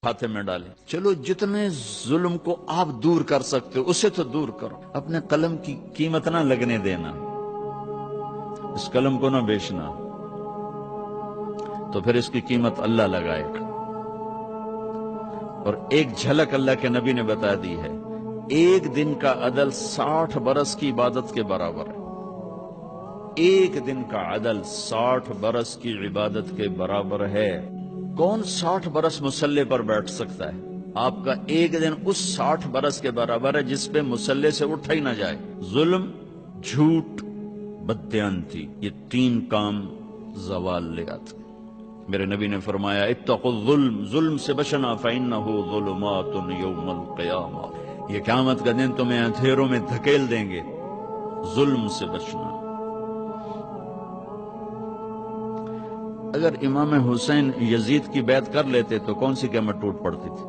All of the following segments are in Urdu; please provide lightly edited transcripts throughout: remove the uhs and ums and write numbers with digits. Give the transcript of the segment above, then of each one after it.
کھاتے میں ڈالیں. چلو جتنے ظلم کو آپ دور کر سکتے ہو اسے تو دور کرو. اپنے قلم کی قیمت نہ لگنے دینا، اس قلم کو نہ بیچنا، تو پھر اس کی قیمت اللہ لگائے گا. اور ایک جھلک اللہ کے نبی نے بتا دی ہے، ایک دن کا عدل 60 برس کی عبادت کے برابر ہے. ایک دن کا عدل 60 برس کی عبادت کے برابر ہے. کون 60 برس مصلی پر بیٹھ سکتا ہے؟ آپ کا ایک دن اس 60 برس کے برابر ہے جس پہ مصلی سے اٹھا ہی نہ جائے. ظلم، جھوٹ، بددیانتی، یہ 3 کام زوال لے آتے. میرے نبی نے فرمایا اتقوا الظلم، ظلم سے بچنا، فإنه ظلمات یوم القیامہ، یہ قیامت کا دن تمہیں اندھیروں میں دھکیل دیں گے. ظلم سے بچنا. اگر امام حسین یزید کی بیعت کر لیتے تو کون سی قیامت ٹوٹ پڑتی تھی؟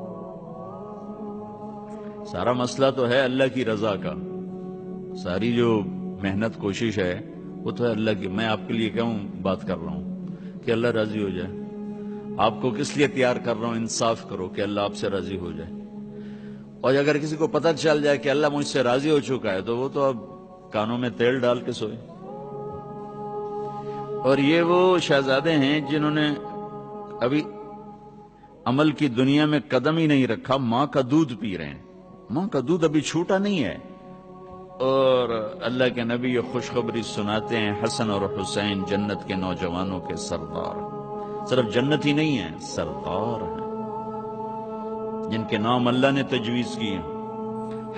سارا مسئلہ تو ہے اللہ کی رضا کا. ساری جو محنت کوشش ہے وہ تو ہے اللہ کی. میں آپ کے لیے کیوں بات کر رہا ہوں کہ اللہ راضی ہو جائے. آپ کو کس لیے تیار کر رہا ہوں؟ انصاف کرو کہ اللہ آپ سے راضی ہو جائے. اور اگر کسی کو پتہ چل جائے کہ اللہ مجھ سے راضی ہو چکا ہے تو وہ تو اب کانوں میں تیل ڈال کے سوئے. اور یہ وہ شہزادے ہیں جنہوں نے ابھی عمل کی دنیا میں قدم ہی نہیں رکھا، ماں کا دودھ پی رہے ہیں. ماں کا دودھ ابھی چھوٹا نہیں ہے. اور اللہ کے نبی یہ خوشخبری سناتے ہیں، حسن اور حسین جنت کے نوجوانوں کے سردار. صرف جنت ہی نہیں ہے، سردار ہیں جن کے نام اللہ نے تجویز کیے.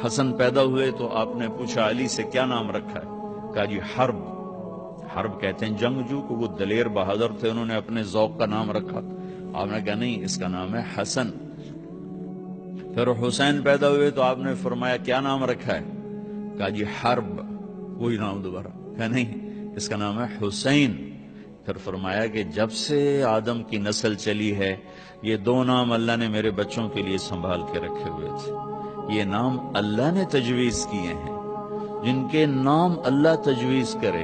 حسن پیدا ہوئے تو آپ نے پوچھا علی سے کیا نام رکھا ہے؟ کہا جی حرب. حرب کہتے ہیں جنگجو کو، وہ دلیر بہادر تھے، انہوں نے اپنے ذوق کا نام رکھا. آپ نے کہا نہیں، اس کا نام ہے حسن. پھر حسین پیدا ہوئے تو آپ نے فرمایا کیا نام رکھا ہے؟ کہا جی حرب. وہی نام دوبارہ. کہا نہیں، اس کا نام ہے حسین. پھر فرمایا کہ جب سے آدم کی نسل چلی ہے یہ 2 نام اللہ نے میرے بچوں کے لیے سنبھال کے رکھے ہوئے تھے. یہ نام اللہ نے تجویز کیے ہیں. جن کے نام اللہ تجویز کرے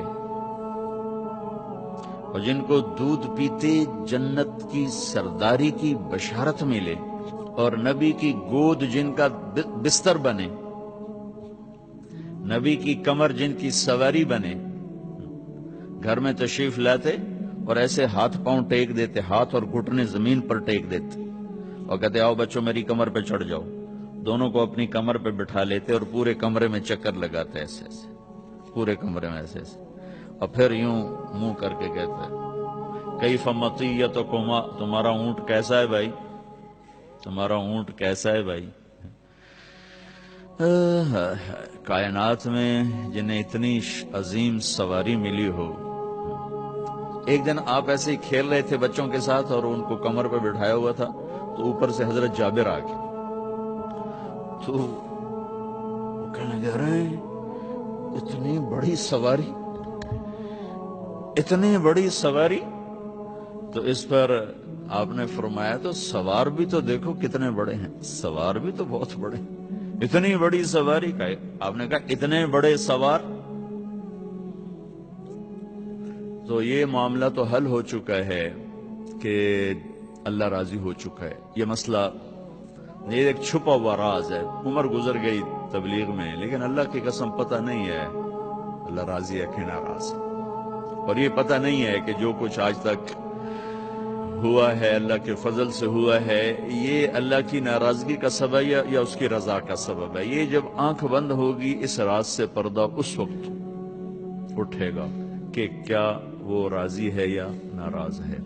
اور جن کو دودھ پیتے جنت کی سرداری کی بشارت ملے اور نبی کی گود جن کا بستر بنے، نبی کی کمر جن کی سواری بنے، گھر میں تشریف لاتے اور ایسے ہاتھ پاؤں ٹیک دیتے، ہاتھ اور گھٹنے زمین پر ٹیک دیتے اور کہتے آؤ بچوں میری کمر پہ چڑھ جاؤ. دونوں کو اپنی کمر پہ بٹھا لیتے اور پورے کمرے میں چکر لگاتے ایسے ایسے، پورے کمرے میں ایسے ایسے، اور پھر یوں منہ کر کے کہتے کیف مطیتکما، تمہارا اونٹ کیسا ہے بھائی، تمہارا اونٹ کیسا ہے بھائی. کائنات میں جنہیں اتنی عظیم سواری ملی ہو. ایک دن آپ ایسے ہی کھیل رہے تھے بچوں کے ساتھ اور ان کو کمر پہ بٹھایا ہوا تھا تو اوپر سے حضرت جابر آ گئے. تو وہ کہنے لگے ارے اتنی بڑی سواری، اتنی بڑی سواری. تو اس پر آپ نے فرمایا تو سوار بھی تو دیکھو کتنے بڑے ہیں، سوار بھی تو بہت بڑے ہیں. اتنی بڑی سواری کا آپ نے کہا اتنے بڑے سوار. تو یہ معاملہ تو حل ہو چکا ہے کہ اللہ راضی ہو چکا ہے. یہ مسئلہ یہ ایک چھپا ہوا راز ہے. عمر گزر گئی تبلیغ میں، لیکن اللہ کی قسم پتہ نہیں ہے اللہ راضی ہے کہ ناراض. اور یہ پتہ نہیں ہے کہ جو کچھ آج تک ہوا ہے اللہ کے فضل سے ہوا ہے یہ اللہ کی ناراضگی کا سبب ہے یا اس کی رضا کا سبب ہے. یہ جب آنکھ بند ہوگی اس راز سے پردہ اس وقت اٹھے گا کہ کیا وہ راضی ہے یا ناراض ہے.